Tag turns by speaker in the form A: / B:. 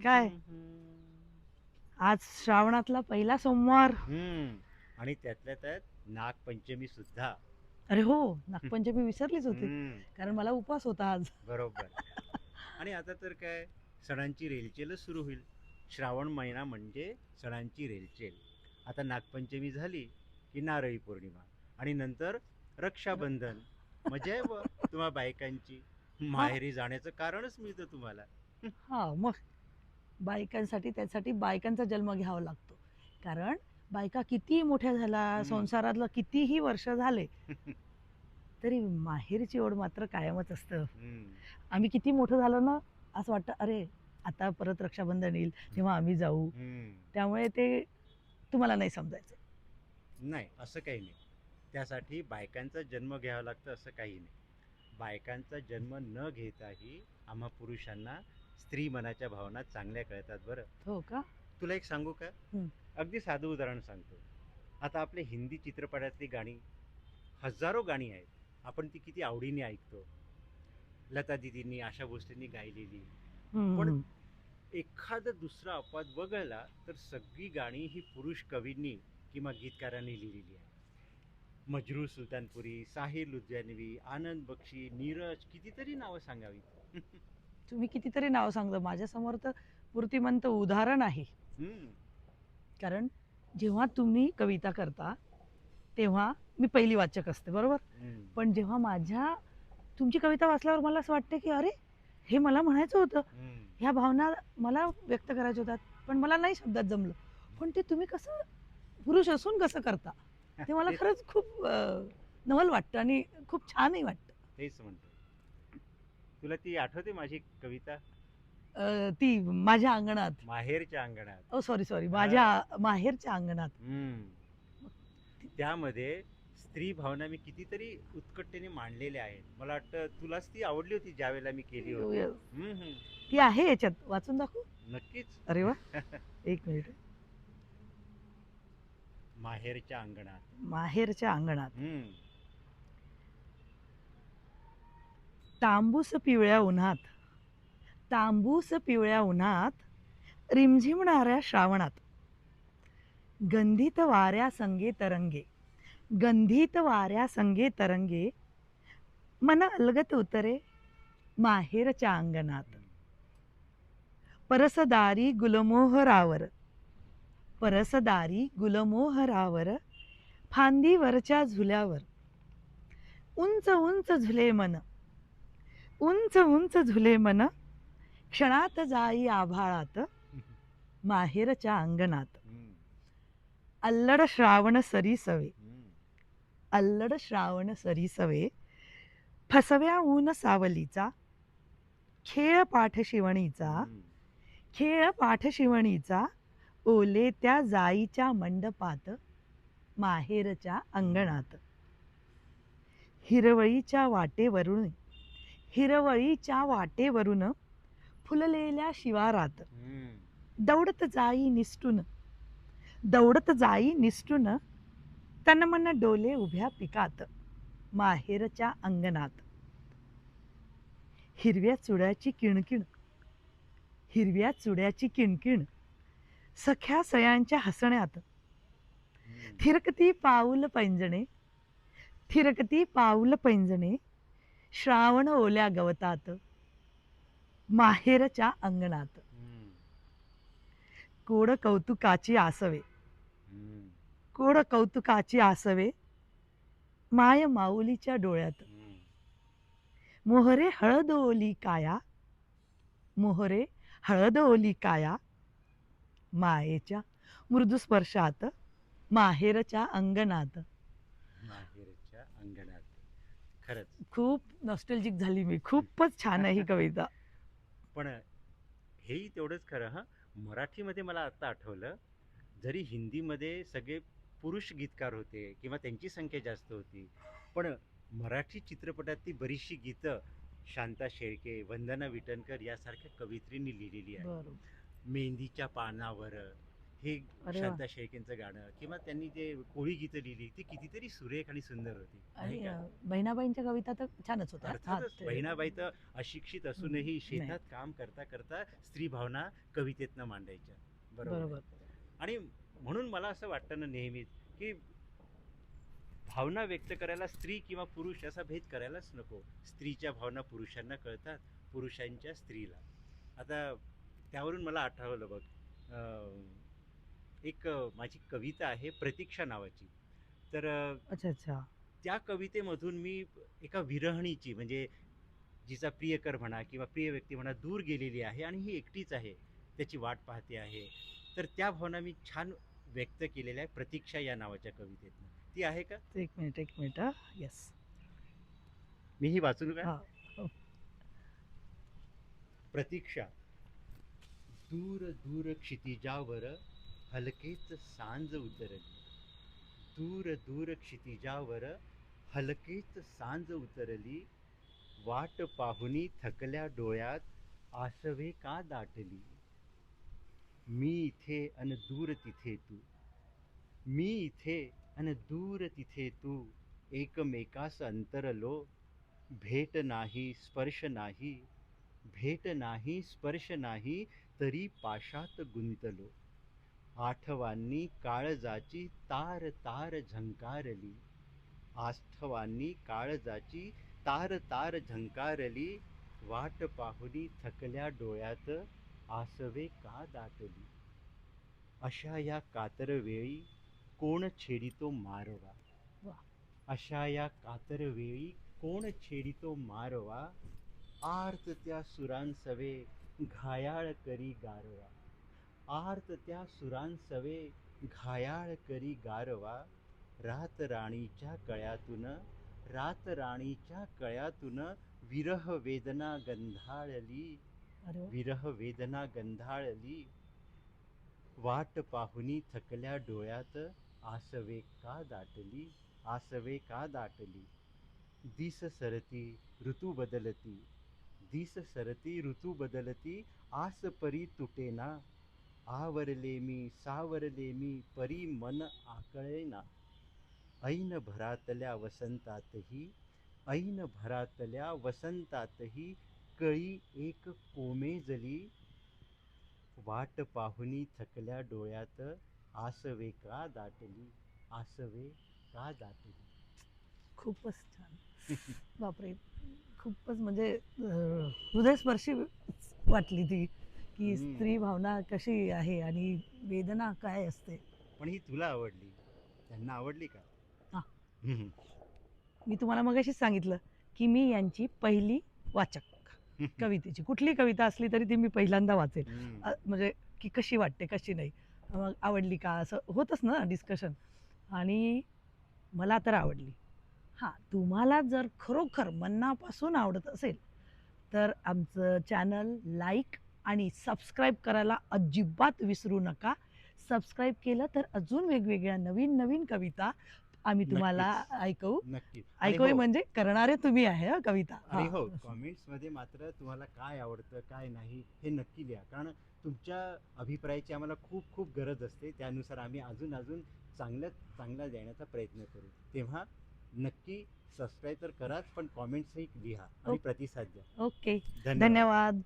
A: काय आज श्रावणातला पहिला सोमवार.
B: आणि त्यातल्या त्यात नागपंचमी सुद्धा.
A: अरे हो, नागपंचमी विसरलीच होती,
B: हम्म,
A: कारण मला उपवास होता आज.
B: बरोबर. आणि आता तर काय, सणांची रेलचेलच सुरू होईल. श्रावण महिना म्हणजे सणांची रेलचेल. आता नागपंचमी झाली की नारळी पौर्णिमा, आणि नंतर रक्षाबंधन. मजा आहे व तुम्हा बायकांची.
A: हा
B: माहेरी जाण्याचं कारणच मिळतं तुम्हाला.
A: हा मग बायकांसाठी, त्यासाठी बायकांचा जन्म घ्यावा लागतो. कारण बायका कितीही मोठ्या झाल्या,
B: हम्म.
A: संसारातलं कितीही वर्ष झाले, तरी माहेरची ओढ मात्र कायमच असतं.
B: हम्म.
A: आम्ही किती मोठं झालो ना, असं वाटतं अरे आता परत रक्षाबंधन येईल तेव्हा आम्ही जाऊ.
B: हम्म.
A: त्यामुळे ते तुम्हाला नाही समजायचं.
B: नाही, असं काही नाही. त्यासाठी बायकांचा जन्म घ्यावा लागतं असं काही नाही. बायकांचा जन्म न घेताही आम्हा पुरुषांना स्त्री मनाच्या भावना चांगल्या कळतात बरं.
A: हो का?
B: तुला एक सांगू का?
A: हं.
B: अगदी साधं उदाहरण सांगतो. आता आपले हिंदी चित्रपटातली गाणी, हजारो गाणी आहेत. आपण ती किती आवडीने ऐकतो. लता दीदींनी, आशा भोसलेंनी गायलेली.
A: हं,
B: पण
A: हं.
B: एखादं दुसरा अपवाद वगळला तर सगळी गाणी ही पुरुष कवींनी किंवा गीतकारांनी लिहिलेली आहे. मजरू सुलतानपुरी, साहिर लुधियानवी, आनंद बक्षी, नीरज, कितीतरी नावं सांगावी.
A: तुम्ही कितीतरी नाव सांगता, माझ्यासमोर तर मूर्तिमंत उदाहरण आहे.
B: हम्म.
A: कारण जेव्हा तुम्ही कविता करता तेव्हा मी पहिली वाचक असते, बरोबर.
B: हम्म.
A: पण जेव्हा तुमची कविता वाचल्यावर मला असं वाटतं की अरे हे मला म्हणायचं होतं,
B: हम्म.
A: ह्या भावना मला व्यक्त करायच्या होत्या, पण मला नाही शब्दात जमलं. पण ते तुम्ही कसं पुरुष असून कसं करता, ते मला
B: तेच
A: खरंच खूप नवल वाटतं आणि खूप छानही वाटतं.
B: तेच म्हणतो. तुला ती आठवते माझी कविता,
A: ती माझ्या अंगणात.
B: माहेरच्या अंगणात?
A: ओ सॉरी सॉरी,
B: हा.
A: माझ्या माहेरच्या अंगणात.
B: हम्म. त्यामध्ये स्त्री भावना मी कितीतरी उत्कटतेने मांडलेल्या आहेत. मला वाटतं तुलाच ती आवडली होती ज्या वेळेला मी केली होती. हम्म.
A: ती आहे याच्यात, वाचून दाखवू?
B: नक्कीच.
A: अरे वा, एक मिनिट.
B: माहेरच्या अंगणात.
A: माहेरच्या अंगणात.
B: हम्म.
A: तांबूस पिवळ्या उन्हात, तांबूस पिवळ्या उन्हात, रिमझिमणाऱ्या श्रावणात, गंधित वाऱ्या संगे तरंगे, गंधित वाऱ्या संगे तरंगे, मन अलगत उतरे माहेरच्या अंगणात. परसदारी गुलमोहरावर, परसदारी गुलमोहरावर, फांदीवरच्या झुल्यावर, उंच उंच झुले मन, उंच उंच झुले मन, क्षणात जाई आभाळात माहेरच्या अंगणात.
B: हम्म.
A: अल्लड श्रावण सरी सवे,
B: हम्म.
A: अल्लड श्रावण सरी सवे, फसव्या ऊन सावलीचा, खेळ पाठ शिवणीचा,
B: हम्म.
A: खेळ पाठ शिवणीचा, ओले त्या जाईच्या मंडपात माहेरच्या अंगणात. हिरवळीच्या वाटेवरून, हिरवळीच्या वाटेवरून, फुललेल्या शिवारात,
B: हम्म.
A: दौडत जाई निसटून, दौडत जाई निसटून, तनमन डोले उभ्या पिकात माहेरच्या अंगणात. हिरव्या चुड्याची किणकिण, हिरव्या चुड्याची किणकिण, सख्या सयांच्या हसण्यात,
B: हम्म.
A: थिरकती पाऊल पैंजणे, थिरकती पाऊल पैंजणे, श्रावण ओल्या गवतात माहेरच्या अंगणात.
B: हम्म.
A: कोड कौतुकाची आसवे,
B: हम्म.
A: कोड कौतुकाची आसवे, माय माऊलीच्या डोळ्यात,
B: हम्म.
A: मोहरे हळद ओली काया, मोहरे हळद ओली काया, मायेच्या मृदू स्पर्शात माहेरच्या अंगणात.
B: माहेरच्या अंगणात. खरंच.
A: खूप नॉस्टॅल्जिक झाली मी, खूपच छान आहे ही कविता.
B: पण हेही तेवढंच खरं. हा, मराठीमध्ये मला आता आठवलं, जरी हिंदीमध्ये सगळे पुरुष गीतकार होते किंवा त्यांची संख्या जास्त होती, पण मराठी चित्रपटातली बरीचशी गीतं शांता शेळके, वंदना विटणकर यासारख्या कवयित्रींनी लिहिलेली आहेत.
A: बरोबर.
B: मेहंदीच्या पानावर, हे
A: अरे वा.
B: शांता शेळकेंचं गाणं किंवा त्यांनी जे कोळी गीतं लिहिली ती कितीतरी सुरेख आणि सुंदर होती
A: आणि
B: नाही का?
A: बहिणाबाईंच्या कविता तर छानच होत्या.
B: अर्थातच बहिणाबाई तर अशिक्षित असूनही
A: नाही.
B: शेतात काम करता करता स्त्री भावना कवितेतनं मांडायच्या. बरोबर आहे.
A: बरोबर.
B: आणि म्हणून मला असं वाटतं ना नेहमीच की भावना व्यक्त करायला स्त्री किंवा पुरुष असा भेद करायलाच नको. स्त्रीच्या भावना पुरुषांना कळतात, पुरुषांच्या स्त्रीला. आता त्यावरून मला आठवलं बघ, एक माझी कविता आहे प्रतीक्षा नावाची. तर
A: अच्छा, अच्छा.
B: त्या कवितेमधून मी एका विरहिणीची म्हणजे जिचा प्रियकर म्हणा किंवा प्रिय व्यक्ती म्हणा दूर गेलेली आहे आणि ही एकटीच आहे, त्याची वाट पाहते आहे. तर त्या भावना मी छान व्यक्त केलेल्या आहे प्रतीक्षा या नावाच्या कवितेतनं. ती आहे का?
A: एक मिनिट, एक मिनिट. हां. येस.
B: मी ही वाचू का?
A: हां. हो.
B: प्रतीक्षा. दूर दूर क्षितिजावर हलकेच सांज उतरली. दूर दूर क्षितिजावर हलकेच सांज उतरली. वाट पाहुनी थकल्या डोळ्यात आसवे का दाटली. मी इथे अन दूर तिथे तू. मी इथे अन दूर तिथे तू. एकमेकास अंतरलो. भेट नाही स्पर्श नाही. भेट नाही स्पर्श नाही तरी पाशात गुंतलो. आठवांनी काळजाची तार तार झंकारली. आठवांनी काळजाची तार तार झंकारली. वाट पाहुनी थकल्या डोळ्यात आसवे का दाटली. अशा या कातर वेळी कोण छेडितो मारवा.
A: वा.
B: अशा या कातर वेळी कोण छेडितो मारवा. आर्त त्या सुरांसवे घायाळ करी गारवा. आर्त त्या सुरांसवे घायाळ करी गारवा. रात राणीच्या कळ्यातून रात राणीच्या कळ्यातून विरह वेदना गंधाळली.
A: अरे वा.
B: विरह वेदना गंधाळली. वाट पाहुनी थकल्या डोळ्यात आसवे का दाटली. आसवे का दाटली. दिस सरती ऋतू बदलती. दिस सरती ऋतू बदलती. आस परी तुटेना. आवरले मी सावरले मी परी मन आकळेना. ऐन भरातल्या वसंतातही ऐन भरातल्या वसंतातही कळी एक कोमेजली. वाट पाहुनी थकल्या डोळ्यात आसवे का दाटली. आसवे का दाटली.
A: खूपच छान. बापरे! खूपच म्हणजे हृदयस्पर्शी वाटली ती, की
B: हम्म.
A: स्त्री भावना कशी आहे आणि वेदना काय असते.
B: पण ही तुला आवडली, त्यांना आवडली का?
A: हां.
B: हम्म.
A: मी तुम्हाला मगाशीच सांगितलं, की मी यांची पहिली वाचक कवितेची. कुठली कविता असली तरी ती मी पहिल्यांदा वाचेन.
B: हम्म.
A: म्हणजे की कशी वाटते, कशी नाही. मग आवडली का असं होतंच ना डिस्कशन. आणि मला तर आवडली. हां, तुम्हाला जर खरोखर मनापासून आवडत असेल, तर आमचं चॅनल लाईक आणि सबस्क्राईब करायला अजिबात विसरू नका. सबस्क्राईब केलं तर अजून वेगवेगळ्या नवीन कविता आम्ही तुम्हाला ऐकवू.
B: नक्की. आणि
A: ऐकवू
B: हो,
A: म्हणजे करणारे तुम्ही आहे हं कविता.
B: आणि
A: हां.
B: हो, कमेंट्स मध्ये मात्र तुम्हाला काय आवडतं काय नाही हे नक्की लिहा. कारण तुमच्या अभिप्रायाची आम्हाला खूप खूप गरज असते. त्यानुसार आम्ही अजून अजून चांगला देण्याचा प्रयत्न करू. तेव्हा नक्की सबस्क्राईब तर कराच, पण कॉमेंट्सही लिहा आणि प्रतिसाद द्या.
A: ओके.
B: धन्यवाद.
A: धन्यवाद.